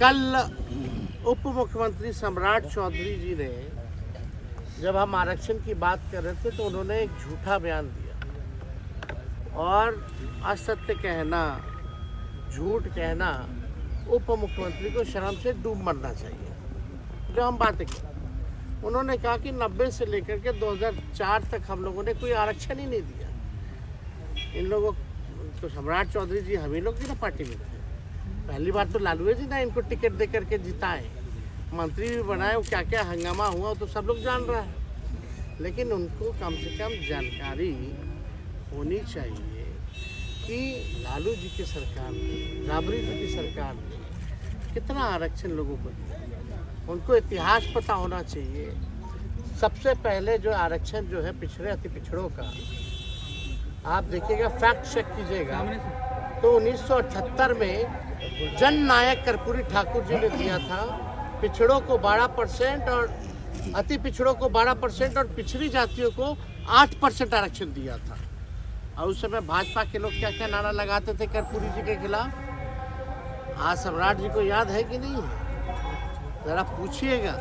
कल उप मुख्यमंत्री सम्राट चौधरी जी ने जब हम आरक्षण की बात कर रहे थे तो उन्होंने एक झूठा बयान दिया और असत्य कहना, झूठ कहना उप मुख्यमंत्री को शर्म से डूब मरना चाहिए। जो हम बातें की, उन्होंने कहा कि 90 से लेकर के 2004 तक हम लोगों ने कोई आरक्षण ही नहीं दिया। इन लोगों तो सम्राट चौधरी जी हम ही लोग की ना पार्टी में थे। पहली बार तो लालू जी ना इनको टिकट दे करके जिताए, मंत्री भी बनाए, वो क्या क्या हंगामा हुआ तो सब लोग जान रहा है। लेकिन उनको कम से कम जानकारी होनी चाहिए कि लालू जी की सरकार ने, राबड़ी जी की सरकार ने कितना आरक्षण लोगों को दिया। उनको इतिहास पता होना चाहिए। सबसे पहले जो आरक्षण जो है पिछड़े अति पिछड़ों का, आप देखिएगा, फैक्ट चेक कीजिएगा, तो 1978 में जन नायक कर्पूरी ठाकुर जी ने दिया था। पिछड़ों को 12% और अति पिछड़ों को 12% और पिछड़ी जातियों को 8% आरक्षण दिया था। और उस समय भाजपा के लोग क्या क्या नारा लगाते थे कर्पूरी जी के खिलाफ। आज सम्राट जी को याद है कि नहीं है? जरा पूछिएगा,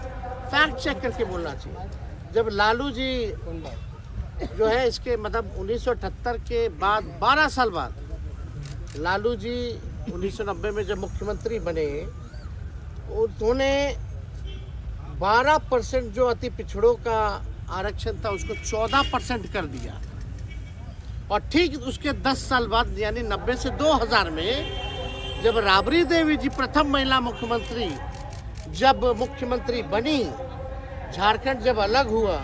फैक्ट चेक करके बोलना चाहिए। जब लालू जी जो है इसके मतलब 1978 के बाद 12 साल बाद लालू जी 1990 में जब मुख्यमंत्री बने, उन्होंने 12% जो अति पिछड़ों का आरक्षण था उसको 14% कर दिया। और ठीक उसके 10 साल बाद यानी 90 से 2000 में जब राबड़ी देवी जी प्रथम महिला मुख्यमंत्री जब मुख्यमंत्री बनी, झारखंड जब अलग हुआ,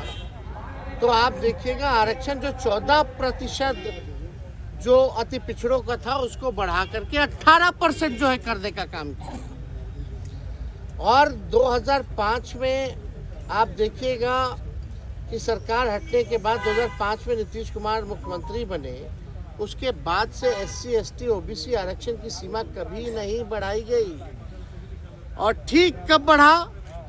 तो आप देखिएगा आरक्षण जो 14% जो अति पिछड़ों का था उसको बढ़ा करके 18% जो है करने का काम किया। और 2005 में आप देखिएगा कि सरकार हटने के बाद 2005 में नीतीश कुमार मुख्यमंत्री बने, उसके बाद से SC ST OBC आरक्षण की सीमा कभी नहीं बढ़ाई गई। और ठीक कब बढ़ा?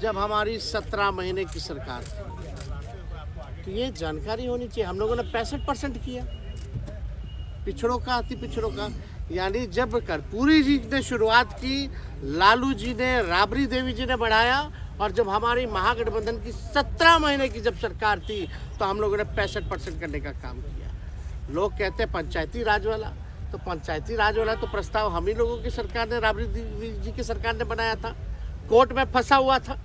जब हमारी 17 महीने की सरकार थी। तो ये जानकारी होनी चाहिए। हम लोगों ने 65% किया पिछड़ों का, अति पिछड़ों का। यानी जब कर्पूरी जी ने शुरुआत की, लालू जी ने, राबड़ी देवी जी ने बढ़ाया, और जब हमारी महागठबंधन की 17 महीने की जब सरकार थी तो हम लोगों ने 65% करने का काम किया। लोग कहते हैं पंचायती राज वाला, तो पंचायती राज वाला तो प्रस्ताव हम ही लोगों की सरकार ने, राबड़ी देवी जी की सरकार ने बनाया था। कोर्ट में फंसा हुआ था,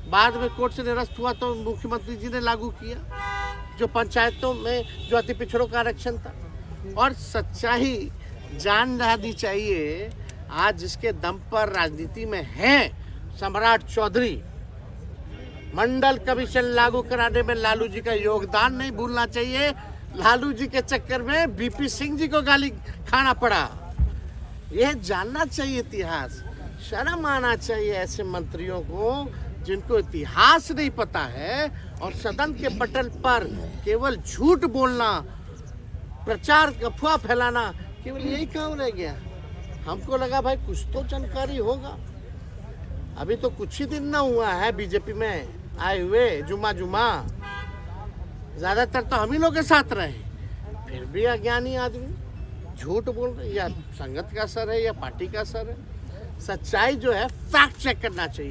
बाद में कोर्ट से निरस्त हुआ तो मुख्यमंत्री जी ने लागू किया, जो पंचायतों में जो अति पिछड़ों का आरक्षण था। और सच्चाई जान जानी चाहिए। आज जिसके दम पर राजनीति में हैं सम्राट चौधरी, मंडल कमीशन लागू कराने में लालू जी का योगदान नहीं भूलना चाहिए। लालू जी के चक्कर में BP सिंह जी को गाली खाना पड़ा। यह जानना चाहिए इतिहास। शर्म आना चाहिए ऐसे मंत्रियों को जिनको इतिहास नहीं पता है और सदन के पटल पर केवल झूठ बोलना, प्रचार अफवाह फैलाना, केवल यही काम रह गया। हमको लगा भाई कुछ तो जानकारी होगा। अभी तो कुछ ही दिन ना हुआ है बीजेपी में आए हुए, जुमा ज्यादातर तो हम ही लोग के साथ रहे, फिर भी अज्ञानी आदमी झूठ बोल रहे। या संगत का असर है या पार्टी का असर है। सच्चाई जो है फैक्ट चेक करना चाहिए।